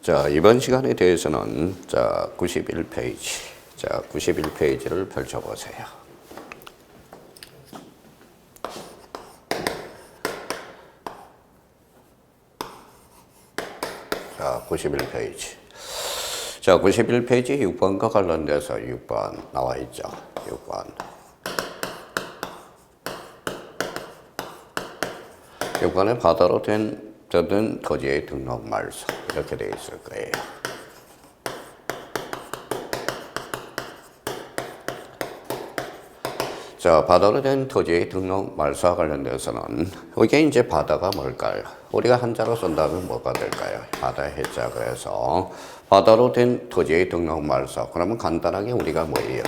자, 이번 시간에 대해서는 91페이지. 91페이지를 펼쳐보세요. 자, 91페이지. 자, 91페이지 6번과 관련돼서 6번 나와 있죠. 6번. 6번에 바다로 뜯은 토지의 등록 말소. 이렇게 되어 있을 거예요. 자, 바다로 된 토지의 등록 말소와 관련돼서는 이게 이제 바다가 뭘까요? 우리가 한자로 쓴다면 뭐가 될까요? 바다 해자. 그래서 바다로 된 토지의 등록 말소. 그러면 간단하게 우리가 뭐예요?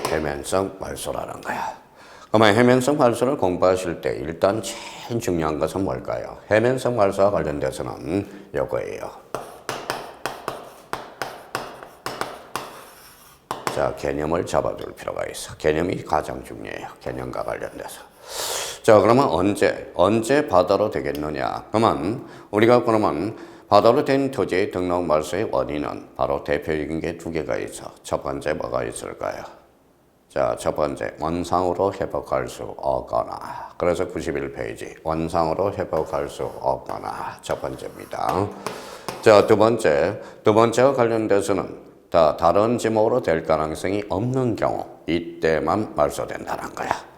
해면성 말소라는 거야. 그러면 해면성 말소를 공부하실 때 일단 제일 중요한 것은 뭘까요? 해면성 말소와 관련돼서는 이거예요. 자, 개념을 잡아줄 필요가 있어. 개념이 가장 중요해요. 개념과 관련돼서. 자, 그러면 언제 바다로 되겠느냐? 그러면 우리가 바다로 된 토지의 등록 말소의 원인은 바로 대표적인 게 두 개가 있어. 첫 번째 뭐가 있을까요? 자, 첫 번째, 원상으로 회복할 수 없거나. 그래서 91페이지, 원상으로 회복할 수 없거나. 첫 번째입니다. 자, 두 번째와 관련돼서는 다른 지목으로 될 가능성이 없는 경우, 이때만 말소된다는 거야.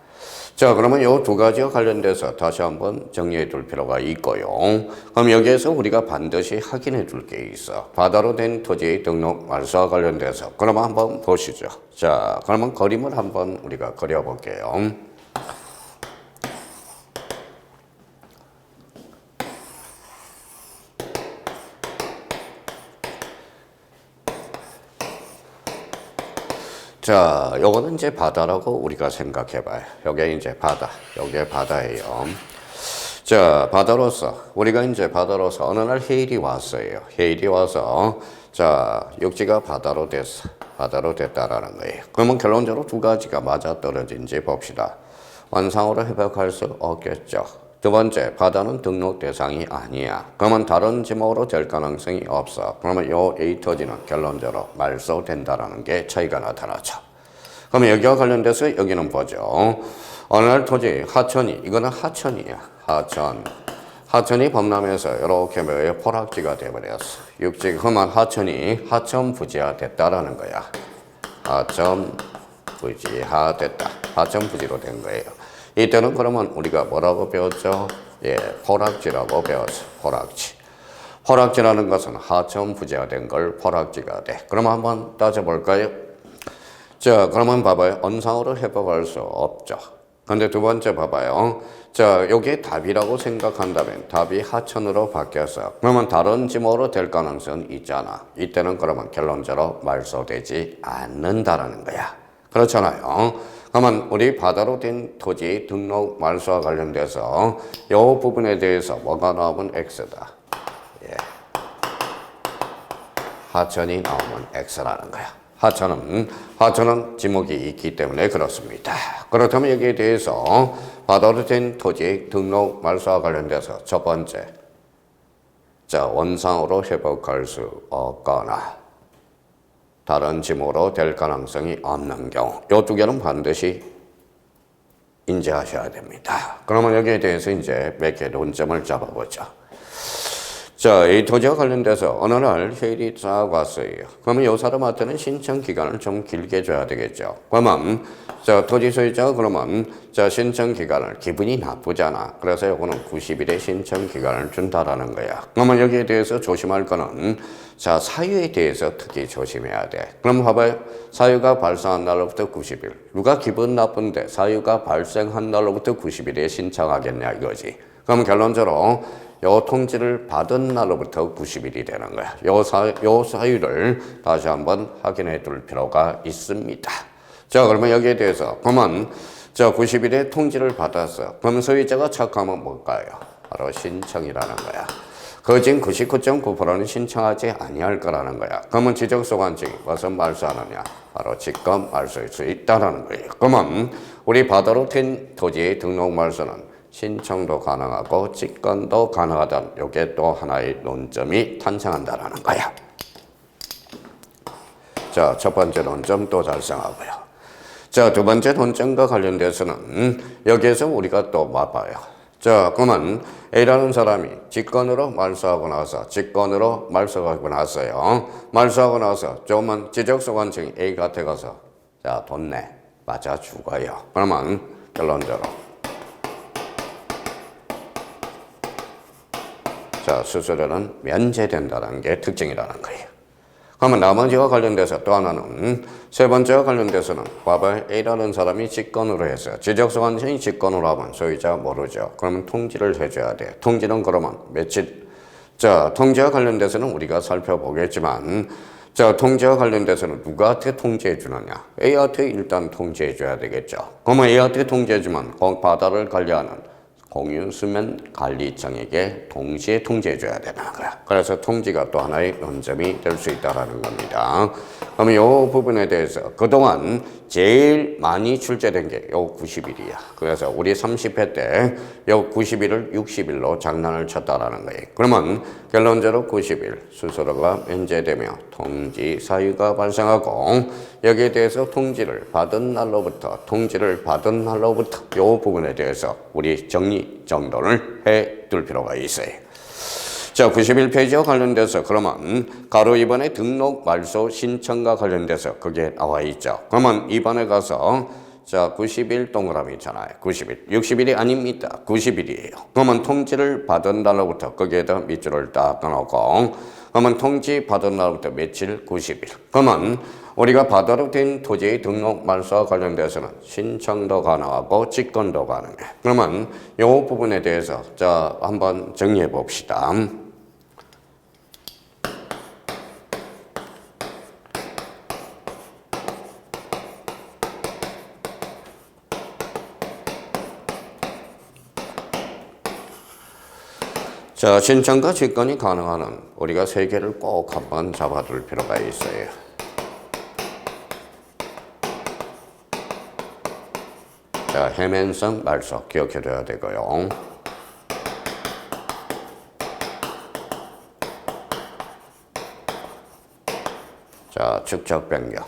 자, 그러면 이 두 가지와 관련돼서 다시 한번 정리해 둘 필요가 있고요. 그럼 여기에서 우리가 반드시 확인해 둘 게 있어. 바다로 된 토지의 등록 말소와 관련돼서. 그러면 한번 보시죠. 자, 그러면 그림을 한번 우리가 그려볼게요. 자, 요거는 이제 바다라고 우리가 생각해 봐요. 요게 이제 바다. 요게 바다예요. 자, 우리가 이제 바다로서 어느 날 해일이 왔어요. 해일이 와서, 자, 육지가 바다로 됐다라는 거예요. 그러면 결론적으로 두 가지가 맞아 떨어진지 봅시다. 원상으로 회복할 수 없겠죠. 두 번째, 바다는 등록 대상이 아니야. 그러면 다른 지목으로 될 가능성이 없어. 그러면 요 A 토지는 결론적으로 말소된다라는 게 차이가 나타나죠. 그러면 여기와 관련돼서 여기는 보죠. 어느 날 토지 하천이, 이거는 하천이야. 하천이 범람해서 이렇게 포락지가 돼버렸어. 육지, 그러면 하천이 하천부지화 됐다라는 거야. 하천부지화 됐다. 하천부지로 된 거예요. 이때는 그러면 우리가 뭐라고 배웠죠? 예, 포락지라고 배웠어. 포락지라는 것은 하천부지화 된 걸 포락지가 돼. 그럼 한번 따져볼까요? 자, 그러면 봐봐요. 원상으로 회복할 수 없죠. 근데 두 번째 봐봐요. 자, 요게 답이라고 생각한다면 답이 하천으로 바뀌었어. 그러면 다른 지목으로 될 가능성은 있잖아. 이때는 그러면 결론적으로 말소되지 않는다라는 거야. 그렇잖아요. 그러면 우리 바다로 된 토지 등록 말소와 관련돼서 이 부분에 대해서 뭐가 나오면 X다. 예. 하천이 나오면 X라는 거야. 하천은 지목이 있기 때문에 그렇습니다. 그렇다면 여기에 대해서 바다로 된 토지 등록 말소와 관련돼서 첫 번째, 자, 원상으로 회복할 수 없거나 다른 지목으로 될 가능성이 없는 경우, 이 두 개는 반드시 인지하셔야 됩니다. 그러면 여기에 대해서 이제 몇 개 논점을 잡아보죠. 자, 이 토지와 관련돼서 어느 날 해일이 쫙 왔어요. 그러면 이 사람한테는 신청 기간을 좀 길게 줘야 되겠죠. 그러면 자, 토지 소유자가 그러면 자, 신청 기간을, 기분이 나쁘잖아. 그래서 요거는 90일의 신청 기간을 준다라는 거야. 그러면 여기에 대해서 조심할 거는 자, 사유에 대해서 특히 조심해야 돼. 그럼 봐봐요. 사유가 발생한 날로부터 90일. 누가 기분 나쁜데 사유가 발생한 날로부터 90일에 신청하겠냐 이거지. 그럼 결론적으로 요 통지를 받은 날로부터 90일이 되는 거야. 요 사유를 다시 한번 확인해 둘 필요가 있습니다. 자, 그러면 여기에 대해서 그러면 자, 90일에 통지를 받았어. 그럼 소유자가 착하면 뭘까요? 바로 신청이라는 거야. 거진 99.9%는 신청하지 아니할 거라는 거야. 그러면 지적소관청이 무슨 말소하느냐? 바로 직권 말소일 수 있다는 거예요. 그러면 우리 바다로 된 토지의 등록 말소는 신청도 가능하고 직권도 가능하다는 이게 또 하나의 논점이 탄생한다라는 거야. 자, 첫 번째 논점 또 달성하고요. 자, 두 번째 논점과 관련돼서는 여기에서 우리가 또 봐봐요. 자, 그러면 A라는 사람이 직권으로 말소하고 나서 직권으로 말소하고 났어요. 말소하고 나서 조금만 지적소관청이 A한테 가서 자, 돈 내. 맞아 죽어요. 그러면 결론적으로 자, 수수료는 면제된다는 게 특징이라는 거예요. 그러면 나머지와 관련돼서 또 하나는 세 번째와 관련돼서는 봐봐요. A라는 사람이 직권으로 했어요. 지적소관청이 직권으로 하면 소유자가 모르죠. 그러면 통지를 해줘야 돼요. 통지는 그러면 며칠? 자, 통지와 관련돼서는 우리가 살펴보겠지만 자, 통지와 관련돼서는 누구한테 통지해 주느냐? A한테 일단 통지해 줘야 되겠죠. 그러면 A한테 통지해 주면 바다를 관리하는 공유수면관리청에게 동시에 통지해 줘야 되는 거야. 그래서 통지가 또 하나의 논점이 될 수 있다는 겁니다. 그러면 이 부분에 대해서 그동안 제일 많이 출제된 게 요 90일이야. 그래서 우리 30회 때 요 90일을 60일로 장난을 쳤다라는 거예요. 그러면 결론적으로 90일 수수료가 면제되며 통지 사유가 발생하고 여기에 대해서 통지를 받은 날로부터 요 부분에 대해서 우리 정리 정돈을 해둘 필요가 있어요. 자, 91페이지와 관련돼서 그러면 가로 2번의 등록 말소 신청과 관련돼서 그게 나와 있죠. 그러면 2번에 가서 자, 90일 동그라미 있잖아요. 90일. 60일이 아닙니다. 90일이에요. 그러면 통지를 받은 날로부터 거기에다 밑줄을 딱 끊어놓고 그러면 통지 받은 날부터 며칠? 90일. 그러면 우리가 바다로 된 토지의 등록 말소와 관련돼서는 신청도 가능하고 직권도 가능해. 그러면 이 부분에 대해서 자, 한번 정리해 봅시다. 자, 신청과 직권이 가능한 우리가 세 개를 꼭 한번 잡아둘 필요가 있어요. 자, 해면성 말소 기억해둬야 되고요. 자, 축적 변경.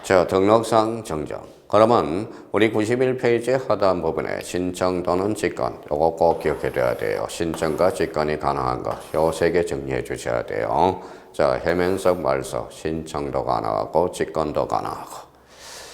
자, 등록상 정정. 그러면 우리 91페이지 하단 부분에 신청 또는 직권 요거 꼭 기억해둬야 돼요. 신청과 직권이 가능한 것 요 세 개 정리해 주셔야 돼요. 자, 해면성 말소 신청도 가능하고 직권도 가능하고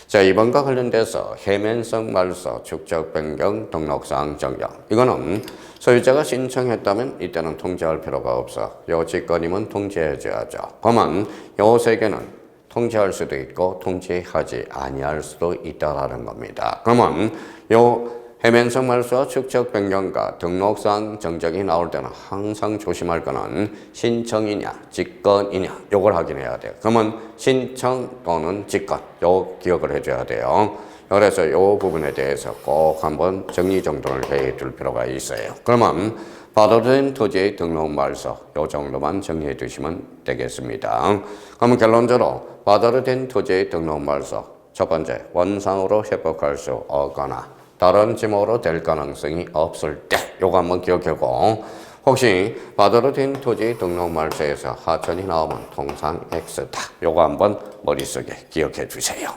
자, 이번과 관련돼서 해면성 말소 축적 변경 등록상 정정 이거는 소유자가 신청했다면 이때는 통지할 필요가 없어. 요 직권이면 통지해줘야죠. 그러면 요 세 개는 통지할 수도 있고 통지하지 아니할 수도 있다라는 겁니다. 그러면 요 해면성 말소와 축적 변경과 등록상 정정이 나올 때는 항상 조심할 거는 신청이냐 직권이냐 요걸 확인해야 돼요. 그러면 신청 또는 직권 요 기억을 해줘야 돼요. 그래서 요 부분에 대해서 꼭 한번 정리정돈을 해둘 필요가 있어요. 그러면 받아들인 토지의 등록 말소 요 정도만 정리해 두시면 되겠습니다. 그러면 결론적으로 받아들인 토지의 등록 말소 첫 번째 원상으로 회복할 수 없거나 다른 지목으로 될 가능성이 없을 때 요거 한번 기억하고 혹시 받아들인 토지 등록 말소에서 하천이 나오면 통상 X다. 요거 한번 머릿속에 기억해 주세요.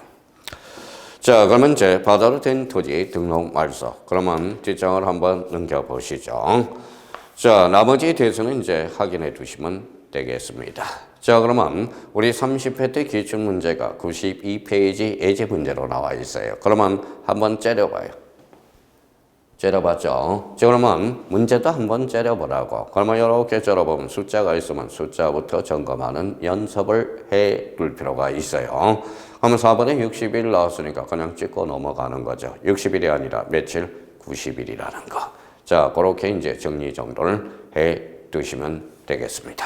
자, 그러면 이제 받아들인 토지 등록 말소 그러면 뒷장을 한번 넘겨보시죠. 자, 나머지에 대해서는 이제 확인해 두시면 되겠습니다. 자, 그러면 우리 30회 때 기출문제가 92페이지 예제 문제로 나와 있어요. 그러면 한번 째려봐요. 째려봤죠? 자, 그러면 문제도 한번 째려보라고. 그러면 이렇게 째려보면 숫자가 있으면 숫자부터 점검하는 연습을 해둘 필요가 있어요. 그러면 4번에 60일 나왔으니까 그냥 찍고 넘어가는 거죠. 60일이 아니라 며칠? 90일이라는 거. 자, 그렇게 이제 정리정돈을 해 두시면 되겠습니다.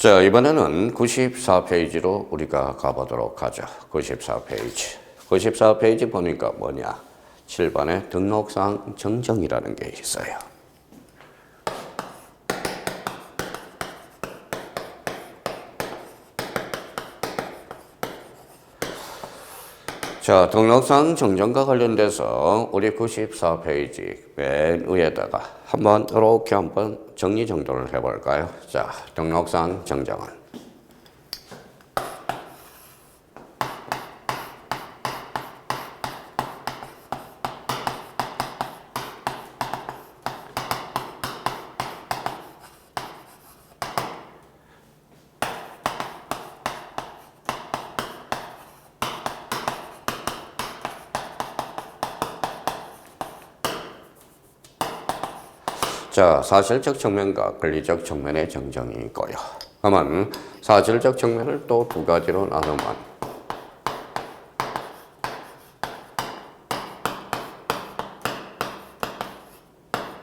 자, 이번에는 94페이지로 우리가 가보도록 하죠. 94페이지. 94페이지 보니까 뭐냐? 7번에 등록상 정정이라는 게 있어요. 자, 등록상 정정과 관련돼서 우리 94페이지 맨 위에다가 이렇게 한번 정리정돈을 해볼까요? 자, 등록상 정정은. 자, 사실적 측면과 권리적 측면의 정정이 있고요. 그러면 사실적 측면을 또 두 가지로 나누면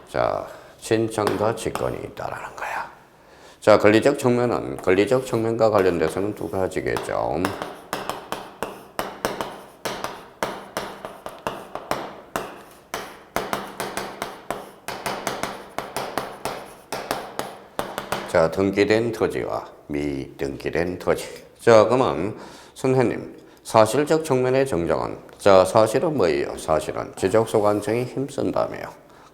자, 신청과 직권이 있다라는 거야. 자, 권리적 측면과 관련돼서는 두 가지겠죠. 자, 등기된 토지와 미등기된 토지. 자, 그러면 선생님, 사실적 측면의 정정은 자, 사실은 뭐예요? 사실은 지적소관청이 힘쓴다며요.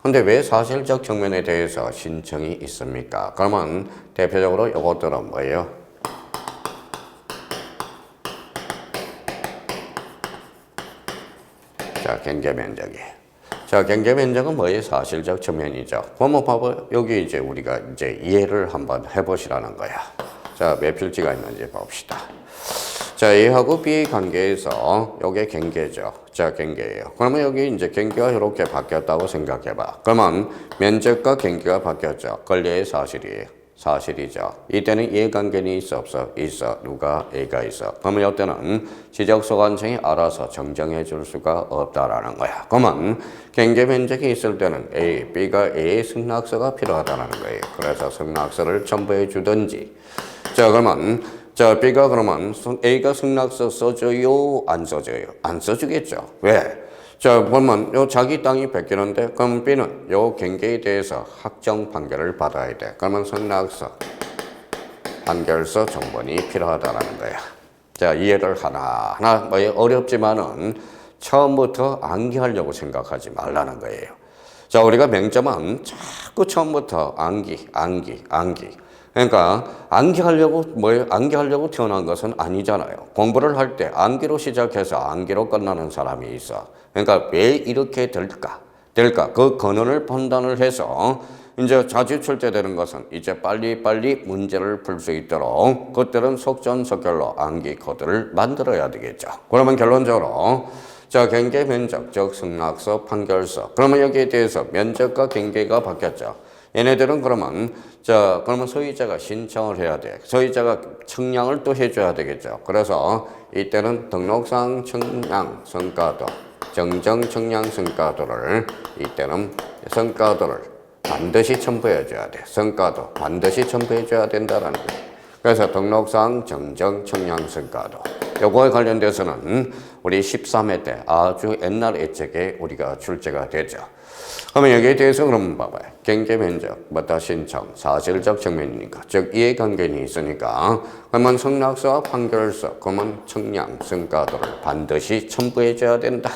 근데 왜 사실적 측면에 대해서 신청이 있습니까? 그러면 대표적으로 이것들은 뭐예요? 자, 경계면적이에요. 자, 경계면적은 뭐예요? 사실적 측면이죠. 그러면 봐봐. 여기 이제 우리가 이제 이해를 한번 해보시라는 거야. 자, 몇 필지가 있는지 봅시다. 자, A하고 B 관계에서 요게 경계죠. 자, 경계예요. 그러면 여기 이제 경계가 이렇게 바뀌었다고 생각해봐. 그러면 면적과 경계가 바뀌었죠. 권리의 사실이에요. 사실이죠. 이때는 이해관계는 있어 없어? 있어. 누가? A가 있어. 그러면 이때는 지적소관청이 알아서 정정해 줄 수가 없다라는 거야. 그러면 경계 면적이 있을 때는 A, B가 A의 승낙서가 필요하다는 거예요. 그래서 승낙서를 첨부해 주든지. 자, 그러면 자, B가 그러면 A가 승낙서 써줘요? 안 써줘요? 안 써주겠죠. 왜? 자, 보면 요 자기 땅이 베끼는데 그럼 B는 요 경계에 대해서 확정 판결을 받아야 돼. 그러면 승낙서, 판결서 정본이 필요하다라는 거야. 자, 이해를 하나하나 뭐 어렵지만은 처음부터 암기하려고 생각하지 말라는 거예요. 자, 우리가 맹점은 자꾸 처음부터 암기. 그러니까 암기하려고 태어난 것은 아니잖아요. 공부를 할 때 암기로 시작해서 암기로 끝나는 사람이 있어. 그러니까 왜 이렇게 될까? 그 근원을 판단을 해서 이제 자주 출제되는 것은 이제 빨리빨리 문제를 풀 수 있도록 그들은 속전속결로 암기 코드를 만들어야 되겠죠. 그러면 결론적으로 자, 경계 면적, 즉 승낙서, 판결서. 그러면 여기에 대해서 면적과 경계가 바뀌었죠. 얘네들은 그러면 소유자가 신청을 해야 돼. 소유자가 청량을 또 해줘야 되겠죠. 그래서 이때는 등록상 청량 성과도, 정정 청량 성과도를 이때는 성과도를 반드시 첨부해줘야 돼. 성과도 반드시 첨부해줘야 된다라는 거예요. 그래서 등록상 정정 청량 성과도. 요거에 관련돼서는 우리 13회 때 아주 옛날 예책에 우리가 출제가 되죠. 그러면 여기에 대해서 그러면 봐봐요. 경계 면적, 뭐다 신청, 사실적 측면이니까, 즉 이해관계는 있으니까 그러면 승낙서와 판결서, 그러면 청량, 성과도를 반드시 첨부해줘야 된다.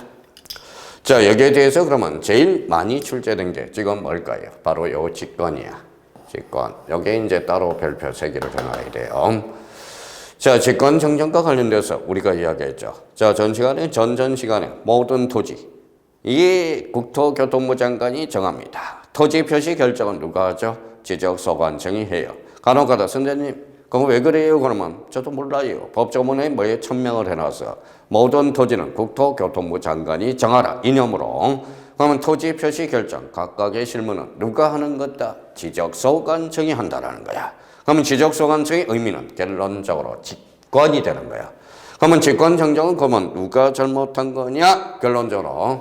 자, 여기에 대해서 그러면 제일 많이 출제된 게 지금 뭘까요? 바로 요 직권이야. 직권. 여기에 이제 따로 별표 3개를 해놔야 돼요. 자, 직권 정정과 관련돼서 우리가 이야기했죠. 자, 전 시간에 모든 토지. 이게 국토교통부 장관이 정합니다. 토지 표시 결정은 누가 하죠? 지적소관청이 해요. 간혹가다 선생님, 그거 왜 그래요? 그러면 저도 몰라요. 법조문에 뭐에 천명을 해놔서 모든 토지는 국토교통부 장관이 정하라. 이념으로. 그러면 토지 표시 결정 각각의 실무는 누가 하는 거다? 지적소관청이 한다라는 거야. 그러면 지적소관청의 의미는 결론적으로 직권이 되는 거야. 그러면 직권 정정은 그러면 누가 잘못한 거냐? 결론적으로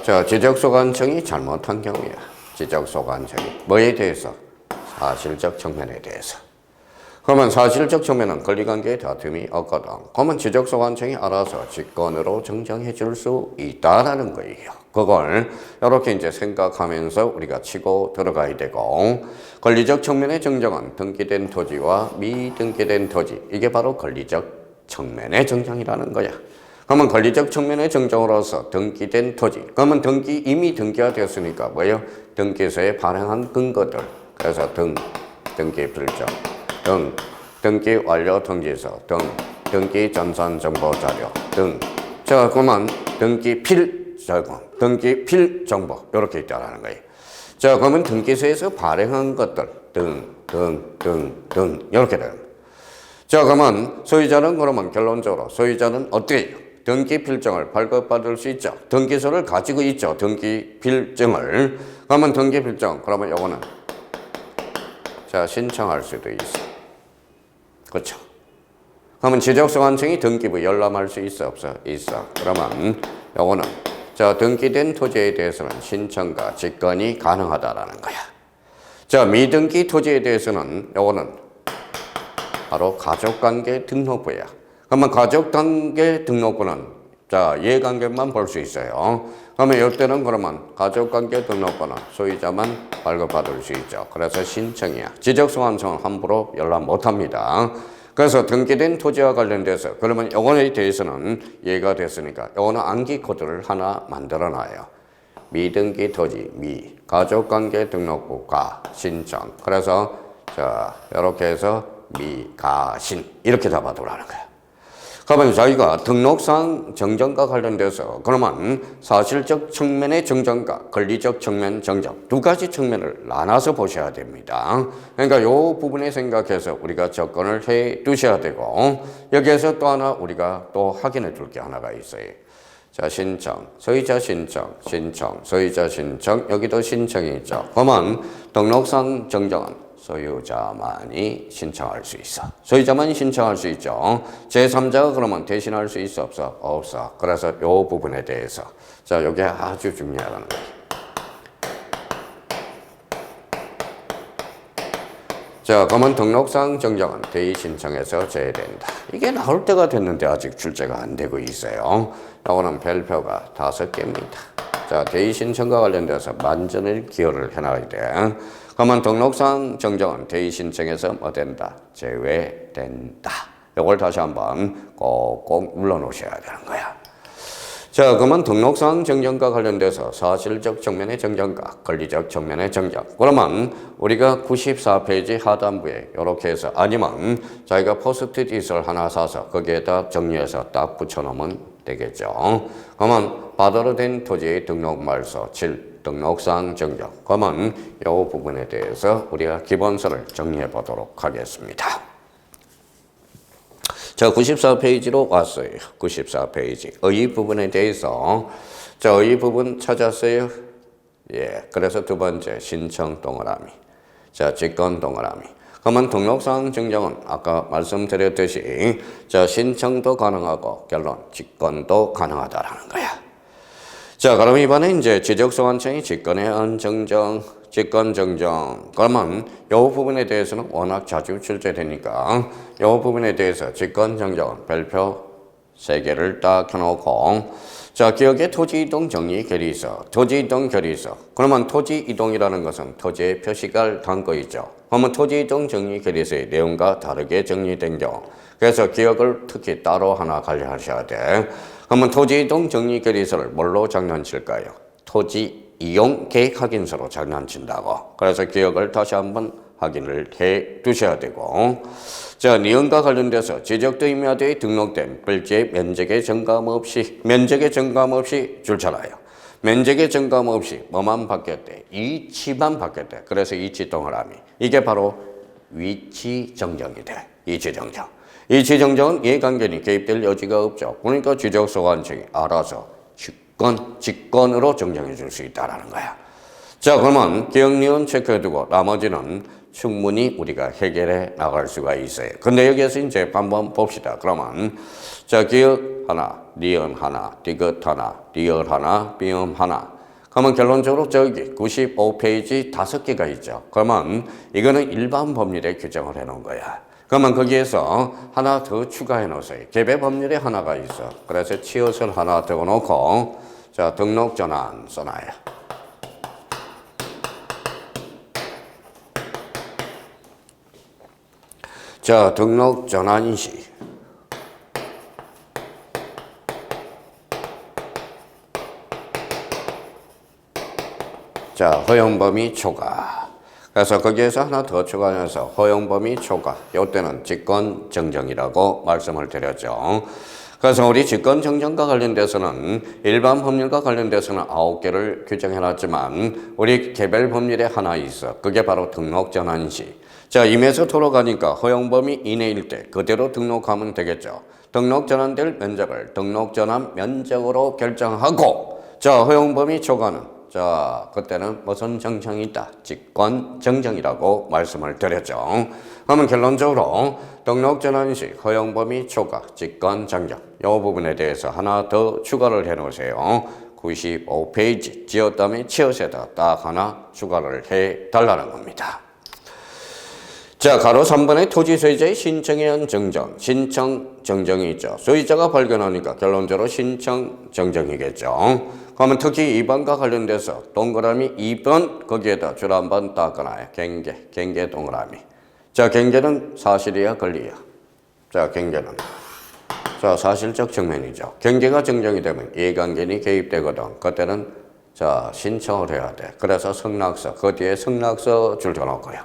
자, 지적소관청이 잘못한 경우야. 지적소관청이 뭐에 대해서? 사실적 측면에 대해서. 그러면 사실적 측면은 권리관계의 다툼이 없거든. 그러면 지적소관청이 알아서 직권으로 정정해 줄 수 있다라는 거예요. 그걸 이렇게 이제 생각하면서 우리가 치고 들어가야 되고, 권리적 측면의 정정은 등기된 토지와 미등기된 토지, 이게 바로 권리적 측면의 정정이라는 거야. 그러면 권리적 측면의 정정으로서 등기된 토지, 그러면 이미 등기가 됐으니까 뭐예요? 등기소에 발행한 근거들. 그래서 등기 필정, 등기 완료 통지서, 등기 전산 정보 자료 등. 자, 그러면 등기 필 정보 이렇게 있다라는 거예요. 자, 그러면 등기소에서 발행한 것들 등 이렇게 돼요. 자, 그러면 소유자는 그러면 결론적으로 소유자는 어떻게 해요? 등기 필정을 발급받을 수 있죠. 등기소를 가지고 있죠. 등기 필정을. 그러면 등기 필정, 그러면 요거는 자, 신청할 수도 있어. 그렇죠. 그러면 지적소관청이 등기부 열람할 수 있어, 없어? 있어. 그러면 요거는 자, 등기된 토지에 대해서는 신청과 직권이 가능하다라는 거야. 자, 미등기 토지에 대해서는 요거는 바로 가족관계 등록부야. 그러면 가족관계 등록부는 자, 이해관계만 볼 수 있어요. 그러면 이때는 그러면 가족관계 등록부는 소유자만 발급받을 수 있죠. 그래서 신청이야. 지적소관청은 함부로 열람 못합니다. 그래서 등기된 토지와 관련돼서 그러면 요거에 대해서는 이해가 됐으니까 요거는 암기 코드를 하나 만들어 놔요. 미등기 토지, 가족관계 등록부, 신청. 그래서 자, 이렇게 해서 미가신 이렇게 잡아두라는 거야. 그러면 저희가 등록상 정정과 관련돼서 그러면 사실적 측면의 정정과 권리적 측면 정정 두 가지 측면을 나눠서 보셔야 됩니다. 그러니까 이 부분에 생각해서 우리가 접근을 해 두셔야 되고, 여기에서 또 하나 우리가 또 확인해 둘 게 하나가 있어요. 자, 신청, 소유자 신청, 소유자 신청, 여기도 신청이 있죠. 그러면 등록상 정정은 소유자만이 신청할 수 있어. 소유자만이 신청할 수 있죠. 제3자가 그러면 대신할 수 있어, 없어? 없어. 그래서 이 부분에 대해서 자, 이게 아주 중요하다는 거예요. 자, 그러면 등록상 정정은 대의 신청에서 제외된다. 이게 나올 때가 됐는데 아직 출제가 안 되고 있어요. 이거는 별표가 5개입니다. 자, 대의 신청과 관련돼서 만전을 기여를 해놔야 돼. 그러면 등록상 정정은 대의 신청에서 뭐 된다? 제외된다. 이걸 다시 한번 꼭꼭 눌러놓으셔야 되는 거야. 자, 그러면 등록상 정정과 관련돼서 사실적 측면의 정정과 권리적 측면의 정정. 그러면 우리가 94페이지 하단부에 이렇게 해서 아니면 자기가 포스트잇을 하나 사서 거기에다 정리해서 딱 붙여놓으면 되겠죠. 그러면 받아로 된 토지의 등록말소 7. 등록상 정정. 그러면 이 부분에 대해서 우리가 기본서를 정리해 보도록 하겠습니다. 자, 94페이지로 왔어요. 94페이지. 의 부분에 대해서 자, 의 부분 찾았어요? 예. 그래서 두 번째 신청 동그라미. 자, 직권 동그라미. 그러면 등록상 정정은 아까 말씀드렸듯이 자, 신청도 가능하고 결론 직권도 가능하다라는 거야. 자, 그럼 이번에 이제 지적소관청이 직권에 의한 정정, 직권 정정. 그러면 이 부분에 대해서는 워낙 자주 출제되니까 이 부분에 대해서 직권 정정은 별표 3개를 딱 켜놓고 자, 기억에 토지 이동 정리 결의서, 토지 이동 결의서. 그러면 토지 이동이라는 것은 토지의 표시가 담고 있죠. 그러면 토지 이동 정리 결의서의 내용과 다르게 정리된 경우. 그래서 기억을 특히 따로 하나 관리하셔야 돼. 그러면 토지 이동 정리 결의서를 뭘로 장난칠까요? 토지 이용 계획 확인서로 장난친다고. 그래서 기억을 다시 한번 확인을 해 두셔야 되고. 자, 니은과 관련돼서 지적도 임야대에 등록된 필지의 면적의 정감 없이 줄잖아요. 면적의 정감 없이 뭐만 바뀌었대? 위치만 바뀌었대. 그래서 위치 동그라미. 이게 바로 위치 정정이 돼. 위치 정정. 위치 정정은 이해관계니 개입될 여지가 없죠. 그러니까 지적소관청이 알아서 직권으로 정정해 줄 수 있다는 거야. 자, 그러면 기억, 니은 체크해두고 나머지는 충분히 우리가 해결해 나갈 수가 있어요. 근데 여기에서 이제 한번 봅시다. 그러면 자, 기억 하나, 니은 하나, 디귿 하나, 리을 하나, 비음 하나. 그러면 결론적으로 저기 95페이지 5개가 있죠. 그러면 이거는 일반 법률에 규정을 해놓은 거야. 그러면 거기에서 하나 더 추가해 놓으세요. 개별 법률에 하나가 있어. 그래서 치읓을 하나 더 놓고 자, 등록 전환 써놔요. 자, 등록 전환 시 자, 허용 범위 초과. 그래서 거기에서 하나 더 추가해서 허용 범위 초과. 이때는 직권 정정이라고 말씀을 드렸죠. 그래서 우리 직권 정정과 관련돼서는 일반 법률과 관련돼서는 9개를 규정해 놨지만 우리 개별 법률에 하나 있어. 그게 바로 등록 전환 시. 자, 임에서 돌아가니까 허용 범위 이내일 때 그대로 등록하면 되겠죠. 등록 전환될 면적을 등록 전환 면적으로 결정하고 자, 허용 범위 초과는 자, 그때는 무슨 정정이 있다? 직권 정정이라고 말씀을 드렸죠. 그러면 결론적으로 등록 전환 시 허용 범위 초과, 직권 정정 이 부분에 대해서 하나 더 추가를 해 놓으세요. 95페이지 지어 다음에 치읓에다 딱 하나 추가를 해 달라는 겁니다. 자, 가로 3번의 토지 소유자의 신청에 의한 정정, 신청 정정이 있죠. 소유자가 발견하니까 결론적으로 신청 정정이겠죠. 그러면 특히 2번과 관련돼서 동그라미 2번 거기에다 줄 한번 닦아놔요. 경계 동그라미. 자, 경계는 사실이야 권리야? 자, 경계는 자, 사실적 측면이죠. 경계가 정정이 되면 이해관계인이 개입되거든. 그때는 자, 신청을 해야 돼. 그래서 성락서, 그 뒤에 성락서 줄 져놓고요.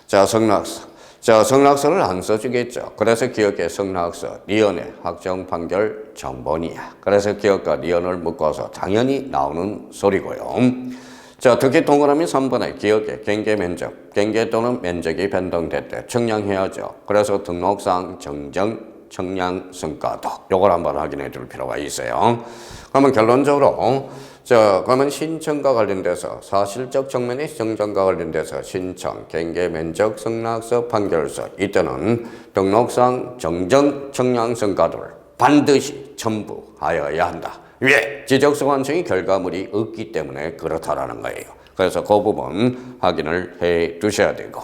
자, 성락서. 자, 성락서를 안 써주겠죠. 그래서 기억해 성락서, 리언의 확정 판결 정본이야. 그래서 기억과 리언을 묶어서 당연히 나오는 소리고요. 자, 특히 동그라미 3번에 기억해 경계 면적, 경계 또는 면적이 변동됐대. 청량해야죠. 그래서 등록상 정정, 청량 성과도 요걸 한번 확인해 둘 필요가 있어요. 그러면 결론적으로 자, 그러면 신청과 관련돼서 사실적 측면의 정정과 관련돼서 신청, 경계 면적, 성락서, 판결서 이때는 등록상 정정, 청량 성과도를 반드시 첨부하여야 한다. 왜? 지적서 완성이 결과물이 없기 때문에 그렇다라는 거예요. 그래서 그 부분 확인을 해 두셔야 되고.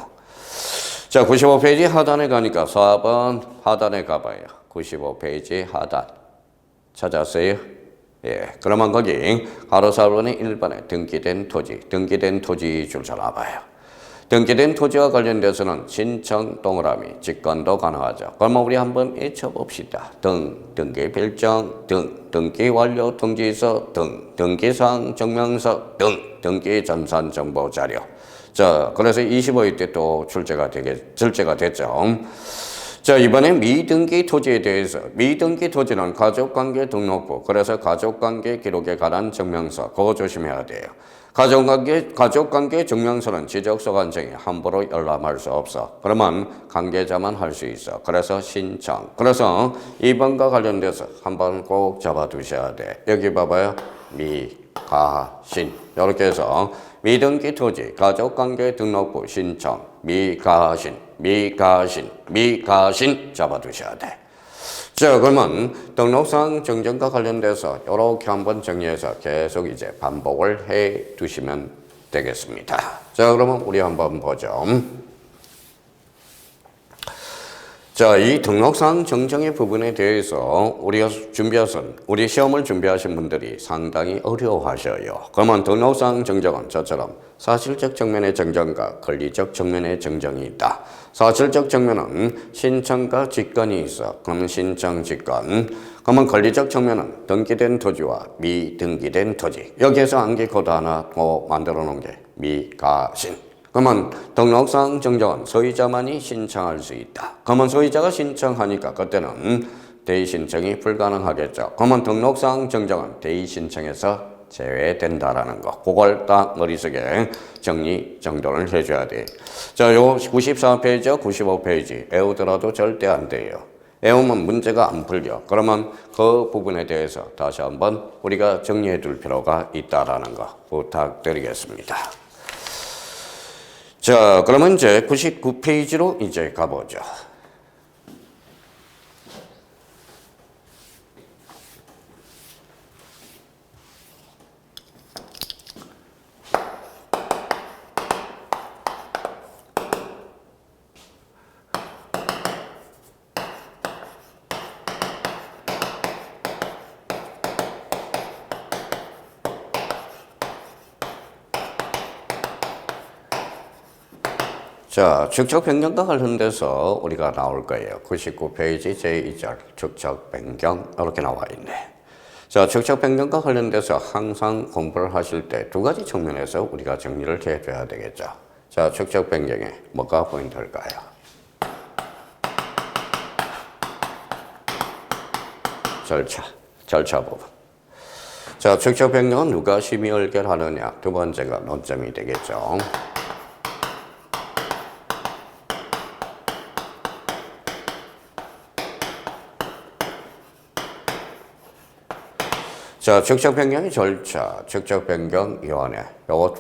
자, 95페이지 하단에 가니까 4번 하단에 가봐요. 95페이지 하단. 찾았어요? 예. 그러면 거기 가로 4번에 1번에 등기된 토지 줄 서놔봐요. 등기된 토지와 관련돼서는 신청 동그라미, 직권도 가능하죠. 그러면 우리 한번 외쳐봅시다. 등기 별정, 등기 완료 통지서, 등기사항 증명서, 등기 전산 정보 자료. 자, 그래서 25일 때 또 출제가 됐죠. 자, 이번에 미등기 토지에 대해서 미등기 토지는 가족관계 등록부, 그래서 가족관계 기록에 관한 증명서, 그거 조심해야 돼요. 가족관계 증명서는 지적서 관청이 함부로 열람할 수 없어. 그러면 관계자만 할 수 있어. 그래서 신청. 그래서 2번과 관련돼서 한번 꼭 잡아두셔야 돼. 여기 봐봐요. 미가신. 이렇게 해서 미등기 토지, 가족관계 등록부 신청, 미가신 잡아두셔야 돼. 자, 그러면 등록상 정정과 관련돼서 이렇게 한번 정리해서 계속 이제 반복을 해 두시면 되겠습니다. 자, 그러면 우리 한번 보죠. 자, 이 등록상 정정의 부분에 대해서 우리 시험을 준비하신 분들이 상당히 어려워하셔요. 그러면 등록상 정정은 저처럼 사실적 측면의 정정과 권리적 측면의 정정이 있다. 사실적 측면은 신청과 직권이 있어. 그러면 신청, 직권. 그러면 권리적 측면은 등기된 토지와 미등기된 토지. 여기에서 암기 코드 하나 더 만들어 놓은 게 미가신. 그러면 등록상 정정은 소유자만이 신청할 수 있다. 그러면 소유자가 신청하니까 그때는 대의 신청이 불가능하겠죠. 그러면 등록상 정정은 대의 신청에서 제외된다라는 거. 그걸 딱 머릿속에 정리정돈을 해줘야 돼. 자, 요 94페이지와 95페이지 외우더라도 절대 안 돼요. 외우면 문제가 안 풀려. 그러면 그 부분에 대해서 다시 한번 우리가 정리해 둘 필요가 있다라는 거 부탁드리겠습니다. 자, 그러면 이제 99페이지로 이제 가보죠. 자, 축적 변경과 관련돼서 우리가 나올 거예요. 99페이지 제2절 축적 변경 이렇게 나와 있네. 자, 축적 변경과 관련돼서 항상 공부를 하실 때 두 가지 측면에서 우리가 정리를 해줘야 되겠죠. 자, 축적 변경에 뭐가 포인트일까요? 절차 부분. 자, 축적 변경은 누가 심의 의결하느냐? 두 번째가 논점이 되겠죠. 자, 축적 변경의 절차, 축적 변경위원회. 요거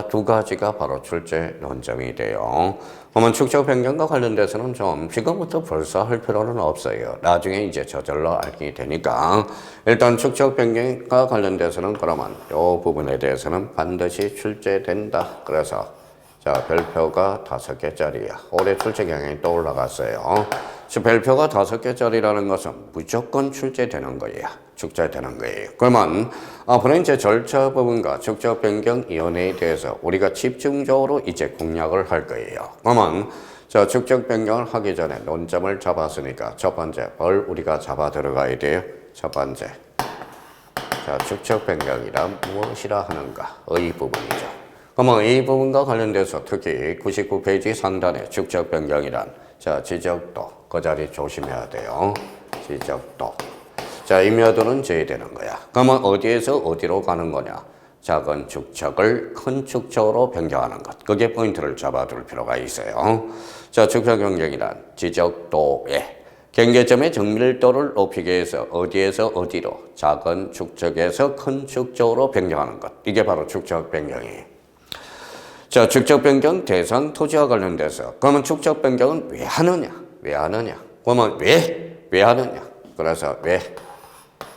두 가지가 바로 출제 논점이 돼요. 그러면 축적 변경과 관련돼서는 좀 지금부터 벌써 할 필요는 없어요. 나중에 이제 저절로 알게 되니까. 일단 축적 변경과 관련돼서는 그러면 요 부분에 대해서는 반드시 출제된다. 그래서 자, 별표가 5개짜리야. 올해 출제 경향이 또 올라갔어요. 별표가 5개짜리라는 것은 무조건 출제되는 거예요. 축제되는 거예요. 그러면 앞으로 이제 절차 부분과 축적 변경 위원회에 대해서 우리가 집중적으로 이제 공략을 할 거예요. 그러면 자, 축적 변경을 하기 전에 논점을 잡았으니까 첫 번째 뭘 우리가 잡아 들어가야 돼요? 첫 번째. 자, 축적 변경이란 무엇이라 하는가? 의 부분이죠. 그러면 이 부분과 관련돼서 특히 99페이지 상단에 축적 변경이란 자, 지적도 그 자리 조심해야 돼요. 지적도. 자, 임야도는 제외되는 거야. 그러면 어디에서 어디로 가는 거냐? 작은 축적을 큰 축적으로 변경하는 것. 그게 포인트를 잡아둘 필요가 있어요. 자, 축적 변경이란 지적도에 경계점의 정밀도를 높이기 위해서 어디에서 어디로 작은 축적에서 큰 축적으로 변경하는 것. 이게 바로 축적 변경이에요. 자, 축적 변경 대상 토지와 관련돼서 그러면 축적 변경은 왜 하느냐? 왜 하느냐? 그러면 왜 하느냐? 그래서 왜?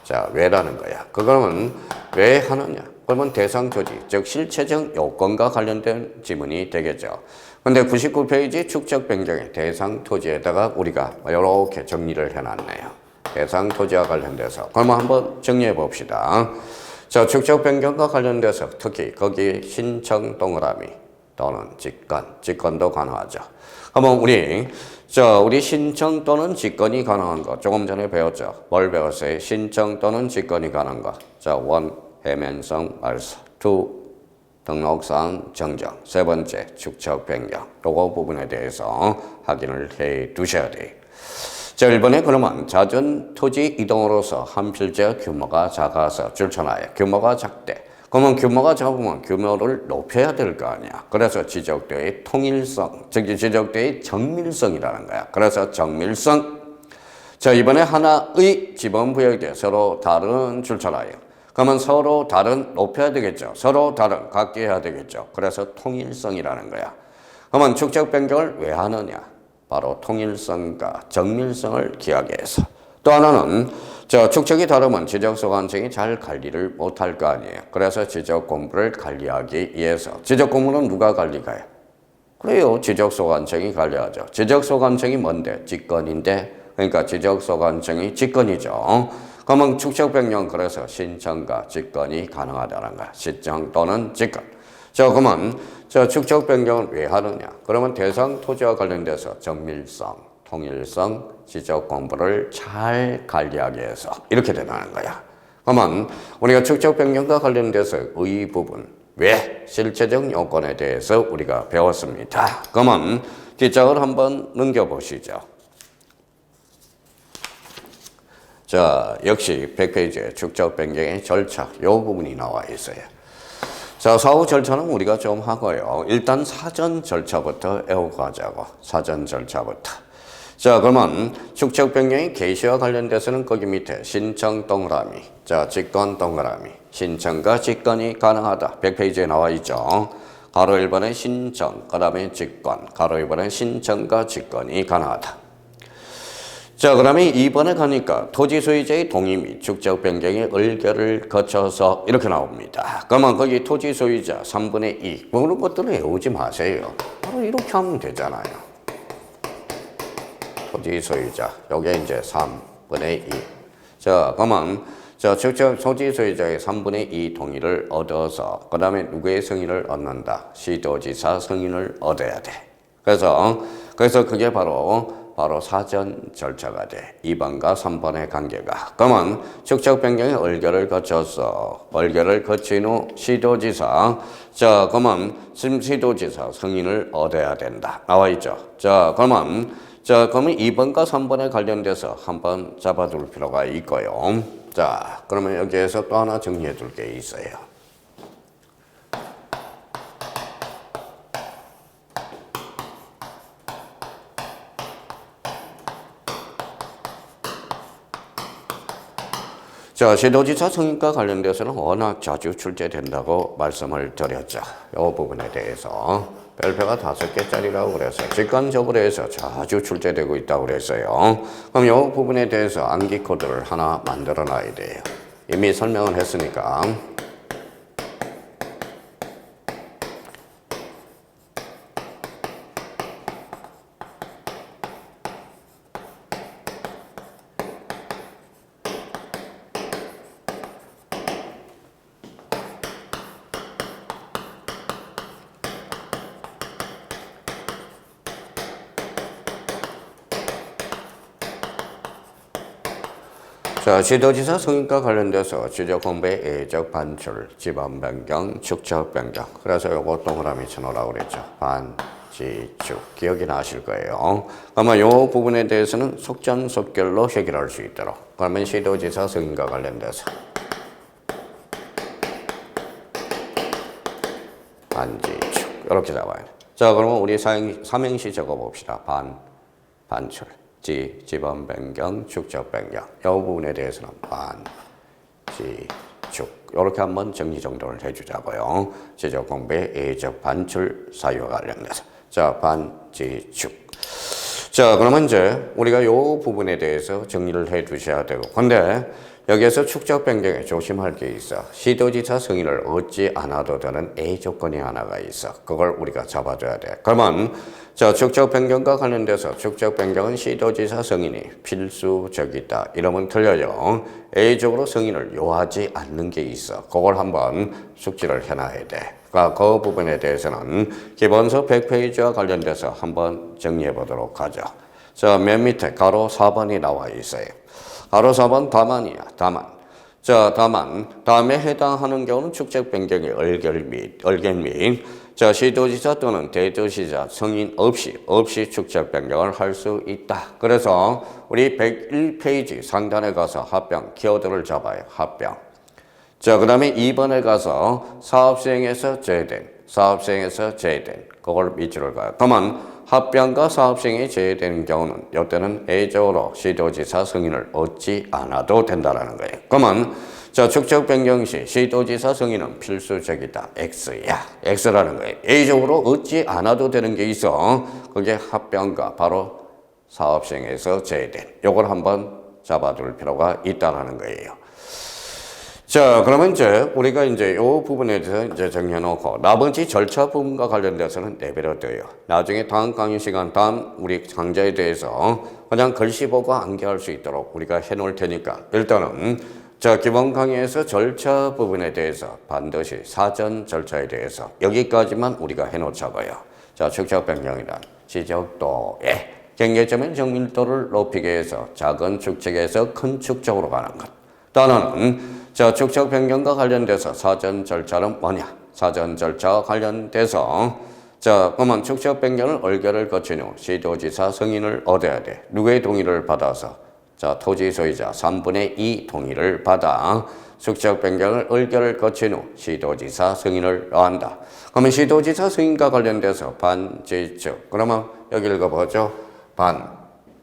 자, 왜라는 거야. 그거는 왜 하느냐? 그러면 대상 토지, 즉 실체적 요건과 관련된 지문이 되겠죠. 근데 99페이지 축적 변경의 대상 토지에다가 우리가 이렇게 정리를 해놨네요. 대상 토지와 관련돼서. 그러면 한번 정리해 봅시다. 자, 축적 변경과 관련돼서 특히 거기 신청 동그라미 또는 직권도 가능하죠. 한번 우리 신청 또는 직권이 가능한 거 조금 전에 배웠죠. 뭘 배웠어요? 신청 또는 직권이 가능한 거. 자, 1. 해면성 말소 2. 등록사항 정정. 세 번째, 축적 변경. 요거 부분에 대해서 확인을 해 두셔야 돼요. 자, 1번에 그러면 잦은 토지 이동으로서 한 필지의 규모가 작아서 줄쳐놔요. 규모가 작대. 그러면 규모가 작으면 규모를 높여야 될 거 아니야. 그래서 지적도의 통일성, 즉 지적도의 정밀성이라는 거야. 그래서 정밀성. 자, 이번에 하나의 지번 부여에 서로 다른 줄쳐놔요. 그러면 서로 다른 높여야 되겠죠. 서로 다른 같게 해야 되겠죠. 그래서 통일성이라는 거야. 그러면 축적 변경을 왜 하느냐? 바로 통일성과 정밀성을 기하기 위해서. 또 하나는 축적이 다르면 지적소관청이 잘 관리를 못할 거 아니에요. 그래서 지적 공부를 관리하기 위해서. 지적 공부는 누가 관리가요? 그래요. 지적소관청이 관리하죠. 지적소관청이 뭔데? 직권인데. 그러니까 지적소관청이 직권이죠. 그러면 축적 변경 그래서 신청과 직권이 가능하다는 거야. 신청 또는 직권. 자, 그러면 축적 변경을 왜 하느냐? 그러면 대상 토지와 관련돼서 정밀성, 통일성, 지적 공부를 잘 관리하기 위해서 이렇게 된다는 거야. 그러면 우리가 축적 변경과 관련돼서 의 부분, 왜 실체적 요건에 대해서 우리가 배웠습니다. 그러면 뒷장을 한번 넘겨보시죠. 자, 역시 100페이지에 축적 변경의 절차, 요 부분이 나와 있어요. 자, 사후 절차는 우리가 좀 하고요. 일단 사전 절차부터 애우고 가자고. 사전 절차부터. 자, 그러면 축적 변경의 개시와 관련돼서는 거기 밑에 신청 동그라미, 자, 직권 동그라미, 신청과 직권이 가능하다. 100페이지에 나와 있죠. 가로 1번에 신청, 그 다음에 직권, 가로 2번에 신청과 직권이 가능하다. 자, 그 다음에 2번에 가니까 토지 소유자의 동의 및 축적 변경의 의결을 거쳐서 이렇게 나옵니다. 그러면 거기 토지 소유자 3분의 2. 그런 것들은 외우지 마세요. 바로 이렇게 하면 되잖아요. 토지 소유자. 요게 이제 3분의 2. 자, 그러면 축적 토지 소유자의 3분의 2 동의를 얻어서 그 다음에 누구의 승인을 얻는다? 시도지사 승인을 얻어야 돼. 그래서 그게 바로 사전 절차가 돼. 2번과 3번의 관계가. 그러면 축적 변경의 얼결을 거쳤어. 얼결을 거친 후 시도지사. 자, 그러면 시도지사 승인을 얻어야 된다. 나와 있죠. 그러면 2번과 3번에 관련돼서 한번 잡아둘 필요가 있고요. 자, 그러면 여기에서 또 하나 정리해 둘 게 있어요. 자, 시도지사 승인과 관련돼서는 워낙 자주 출제된다고 말씀을 드렸죠. 이 부분에 대해서 별표가 5개짜리라고 그래서 직관적으로 해서 자주 출제되고 있다고 그랬어요. 그럼 이 부분에 대해서 암기 코드를 하나 만들어 놔야 돼요. 이미 설명을 했으니까. 자, 시도지사 승인과 관련돼서 지적 공부의 예적 반출, 지번 변경, 축적 변경. 그래서 요거 동그라미 쳐놓으라고 그랬죠. 반지축. 기억이 나실 거예요. 그러면 요 부분에 대해서는 속전속결로 해결할 수 있도록. 그러면 시도지사 승인과 관련돼서 반지축. 이렇게 잡아야 돼. 자, 그러면 우리 삼행시 적어봅시다. 반출. 지번 변경, 축적 변경. 이 부분에 대해서는 반지축. 이렇게 한번 정리정돈을 해주자고요. 지적 공부의 예적 반출 사유와 관련돼서. 자, 반지축. 자, 그러면 이제 우리가 이 부분에 대해서 정리를 해 두셔야 되고. 근데 여기에서 축적 변경에 조심할 게 있어. 시도지사 승인을 얻지 않아도 되는 A 조건이 하나가 있어. 그걸 우리가 잡아줘야 돼. 그러면 자, 축적 변경과 관련돼서 축적 변경은 시도지사 승인이 필수적이다. 이러면 틀려요. A적으로 승인을 요하지 않는 게 있어. 그걸 한번 숙지를 해놔야 돼. 그 부분에 대해서는 기본서 100페이지와 관련돼서 한번 정리해 보도록 하죠. 자, 맨 밑에 가로 4번이 나와 있어요. 가로 4번 다만이야. 다음에 해당하는 경우는 축적 변경의 얼결 및 자, 시도지사 또는 대도시자 승인 없이 축적 변경을 할 수 있다. 그래서 우리 101페이지 상단에 가서 합병 키워드를 잡아요. 합병. 자, 그 다음에 2번에 가서 사업시행에서 제외된 그걸 밑으로 가요. 그러면 합병과 사업시행이 제외되는 경우는 이때는 A적으로 시도지사 승인을 얻지 않아도 된다라는 거예요. 그러면 자, 축적 변경 시 시도지사 승인은 필수적이다. X야. X라는 거예요. A적으로 얻지 않아도 되는 게 있어. 그게 합병과 바로 사업시행에서 제외된. 요걸 한번 잡아둘 필요가 있다라는 거예요. 자, 그러면 이제 우리가 이제 이 부분에 대해서 이제 정해놓고 나머지 절차 부분과 관련돼서는 내버려둬요. 나중에 다음 강의 시간, 다음 우리 강좌에 대해서 그냥 글씨 보고 암기할 수 있도록 우리가 해놓을 테니까 일단은 자, 기본 강의에서 절차 부분에 대해서 반드시 사전 절차에 대해서 여기까지만 우리가 해놓자고요. 자, 축적 변경이란 지적도의 경계점의 정밀도를 높이기 위해서 작은 축적에서 큰 축적으로 가는 것. 또는 자, 축적 변경과 관련돼서 사전 절차는 뭐냐? 사전 절차와 관련돼서 자, 그러면 축적 변경을 얼결을 거친 후 시도지사 승인을 얻어야 돼. 누구의 동의를 받아서? 자, 토지 소유자 3분의 2 동의를 받아 축적 변경을 얼결을 거친 후 시도지사 승인을 한다. 그러면 시도지사 승인과 관련돼서 반지축. 그러면 여기 읽어보죠.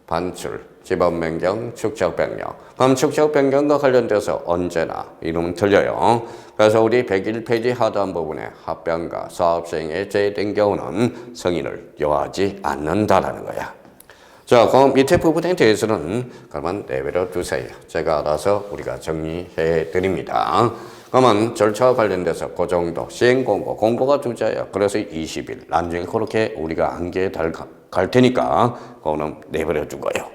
반출. 지번 변경, 축적 변경. 그럼 축적 변경과 관련돼서 언제나 이름은 틀려요. 그래서 우리 101페이지 하단 부분에 합병과 사업시행에 제외된 경우는 승인을 요하지 않는다라는 거야. 자, 그럼 밑에 부분에 대해서는 그러면 내버려 두세요. 제가 알아서 우리가 정리해 드립니다. 그러면 절차와 관련돼서 그 정도 시행 공고가 두자예요. 그래서 20일 나중에 그렇게 우리가 한계에 갈 테니까 그거는 내버려 두고요.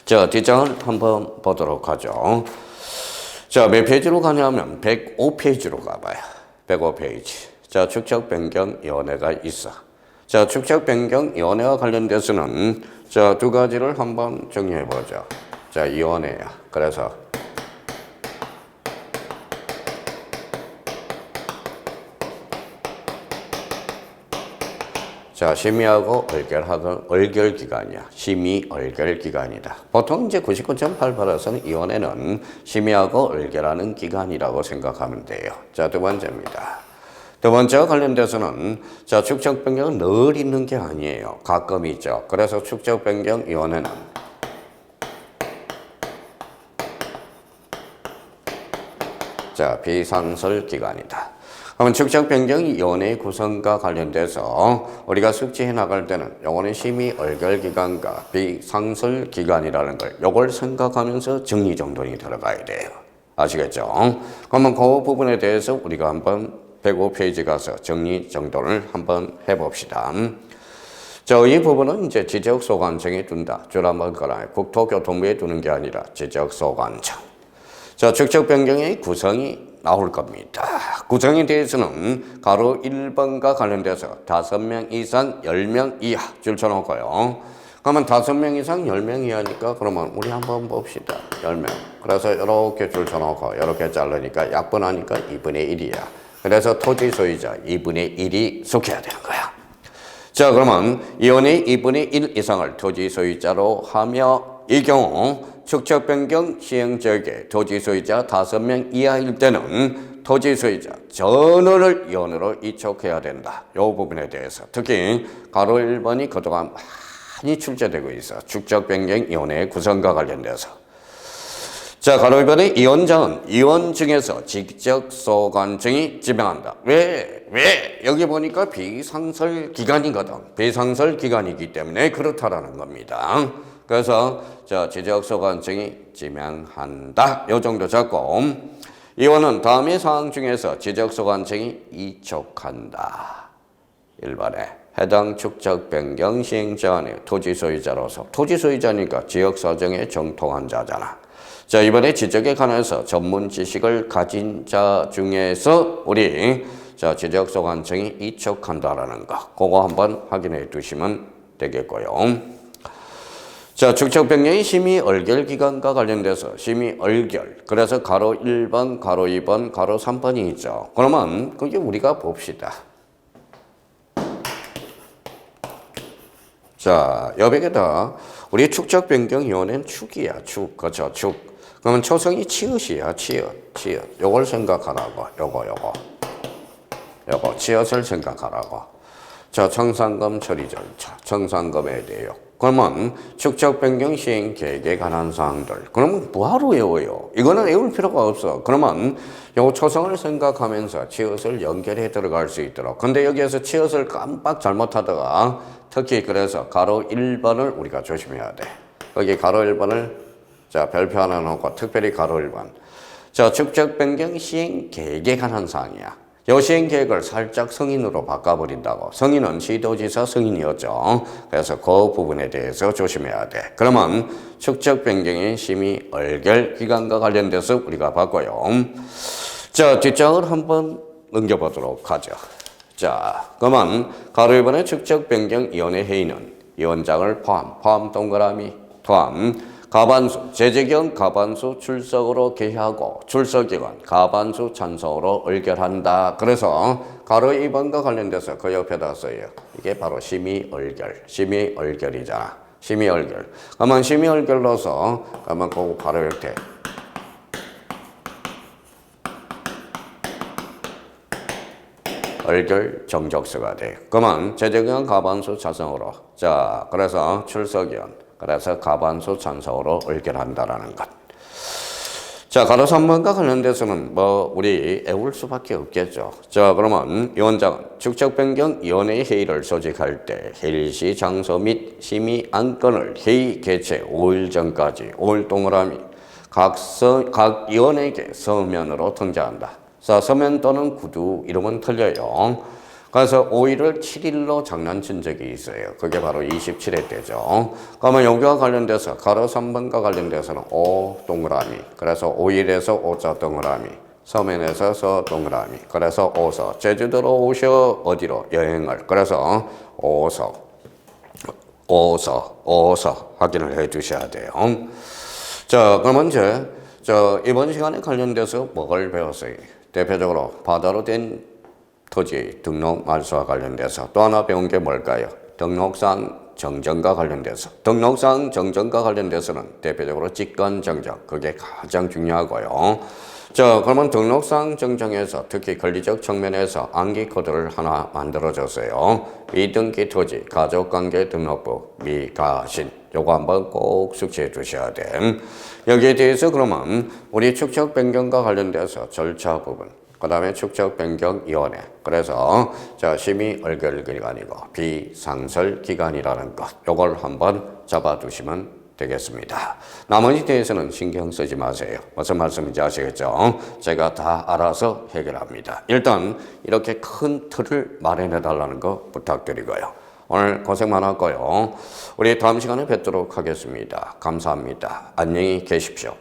자, 뒷장을 한번 보도록 하죠. 자, 몇 페이지로 가냐면 105페이지로 가봐요. 105페이지. 자, 축적 변경 연회가 있어. 자, 축적 변경 이원회와 관련돼서는 자, 두 가지를 한번 정리해 보죠. 자, 이원회야. 그래서 자, 심의하고 얼결 기간이야. 심의 얼결 기간이다. 보통 이제 99.8%는 이원회는 심의하고 얼결하는 기간이라고 생각하면 돼요. 자, 두 번째입니다. 두 번째와 관련돼서는 자, 축적 변경은 늘 있는 게 아니에요. 가끔 있죠. 그래서 축적 변경 이원회는 자, 비상설 기간이다. 그러면 축적 변경 이원회의 구성과 관련돼서 우리가 숙지해 나갈 때는 요거는 심의 얼결 기간과 비상설 기간이라는 걸 요걸 생각하면서 정리정돈이 들어가야 돼요. 아시겠죠? 그러면 그 부분에 대해서 우리가 한번 105페이지 가서 정리정돈을 한번 해봅시다. 자, 이 부분은 이제 지적소관청에 둔다. 줄 한번 걸어요. 국토교통부에 두는 게 아니라 지적소관청. 자, 축적 변경의 구성이 나올 겁니다. 구성에 대해서는 가로 1번과 관련돼서 5명 이상 10명 이하 줄 쳐놓고요. 그러면 5명 이상 10명 이하니까 그러면 우리 한번 봅시다. 10명. 그래서 이렇게 줄 쳐놓고 이렇게 자르니까 약분하니까 2분의 1이야. 그래서 토지 소유자 2분의 1이 속해야 되는 거야. 자, 그러면 이원의 2분의 1 이상을 토지 소유자로 하며 이 경우 축적 변경 시행 지역에 토지 소유자 5명 이하일 때는 토지 소유자 전원을 이원으로 이촉해야 된다. 이 부분에 대해서 특히 가로 1번이 그동안 많이 출제되고 있어. 축적 변경 이원의 구성과 관련돼서. 자, 가로 1번의 이원장은 이원증에서 지적소관청이 지명한다. 왜? 여기 보니까 비상설 기간이거든. 비상설 기간이기 때문에 그렇다라는 겁니다. 그래서 자, 지적소관청이 지명한다. 요 정도 잡고 이원은 다음의 사항 중에서 지적소관청이 이촉한다. 1번에 해당 축적 변경 시행자의 토지 소유자로서 토지 소유자니까 지역사정에 정통한 자잖아. 자, 이번에 지적에 관해서 전문 지식을 가진 자 중에서 우리 자, 지적소관청이 이촉한다라는 거. 그거 한번 확인해 두시면 되겠고요. 자, 축적 변경의 심의 얼결 기간과 관련돼서 심의 얼결. 그래서 가로 1번, 가로 2번, 가로 3번이 있죠. 그러면 그게 우리가 봅시다. 자, 여백에다 우리 축적 변경 이원은 축이야. 축. 그렇죠. 축. 그러면 초성이 치읓이야. 치읓. 요걸 생각하라고. 요거. 치읓을 생각하라고. 자, 청산금 처리 절차. 청산금에 대해요. 그러면 축적 변경 시행 계획에 관한 사항들. 그러면 뭐하러 외워요? 이거는 외울 필요가 없어. 그러면 요 초성을 생각하면서 치읓을 연결해 들어갈 수 있도록. 근데 여기에서 치읓을 깜빡 잘못하다가 특히 그래서 가로 1번을 우리가 조심해야 돼. 여기 가로 1번을 자, 별표 하나 놓고 특별히 가로 1번. 자, 축적 변경 시행 계획에 관한 사항이야. 요 시행 계획을 살짝 성인으로 바꿔버린다고. 성인은 시도지사 성인이었죠. 그래서 그 부분에 대해서 조심해야 돼. 그러면 축적 변경의 심의 얼결 기간과 관련돼서 우리가 봤고요. 자, 뒷장을 한번 넘겨보도록 하죠. 자, 그러면 가로 1번의 축적 변경 위원회 회의는 위원장을 포함 동그라미 포함 가반수, 재재경 가반수 출석으로 개하고 출석기관 가반수 찬성으로 의결한다. 그래서 가로 2번과 관련돼서 그 옆에다 써요. 이게 바로 심의얼결이잖아. 심의얼결. 그러면 심의얼결로서 그러면 그거 바로 이렇게 얼결 정적서가 돼요. 그러면 재재경 가반수 찬성으로. 자, 그래서 출석위원. 그래서 가반수 찬성으로 의결한다라는 것. 자, 가로 3번과 관련돼서는 우리 애울 수밖에 없겠죠. 자, 그러면 위원장은 축적 변경 위원회 회의를 소집할 때 회의시 장소 및 심의 안건을 회의 개최 5일 전까지 5일 동그라미 각 위원에게 서면으로 통지한다. 자, 서면 또는 구두 이름은 틀려요. 그래서 5일을 7일로 장난친 적이 있어요. 그게 바로 27회 때죠. 그러면 여기와 관련돼서 가로 3번과 관련돼서는 5 동그라미. 그래서 5일에서 5자 동그라미. 서면에서 서 동그라미. 그래서 오서. 제주도로 오셔 어디로? 여행을. 그래서 오서. 확인을 해 주셔야 돼요. 자, 그럼 이제 이번 시간에 관련돼서 뭘 배웠어요? 대표적으로 바다로 된 토지 등록 말소와 관련돼서 또 하나 배운 게 뭘까요? 등록상 정정과 관련돼서. 등록상 정정과 관련돼서는 대표적으로 직권 정정. 그게 가장 중요하고요. 자, 그러면 등록상 정정에서 특히 권리적 측면에서 암기 코드를 하나 만들어줬어요. 미등기 토지, 가족관계 등록부, 미가신. 요거 한번 꼭 숙지해 주셔야 돼. 여기에 대해서 그러면 우리 축적 변경과 관련돼서 절차 부분, 그 다음에 축적 변경위원회. 그래서 심의 의결 기간이고 비상설 기간이라는 것. 요걸 한번 잡아두시면 되겠습니다. 나머지 대해서는 신경 쓰지 마세요. 무슨 말씀인지 아시겠죠? 제가 다 알아서 해결합니다. 일단 이렇게 큰 틀을 마련해 달라는 거 부탁드리고요. 오늘 고생 많았고요. 우리 다음 시간에 뵙도록 하겠습니다. 감사합니다. 안녕히 계십시오.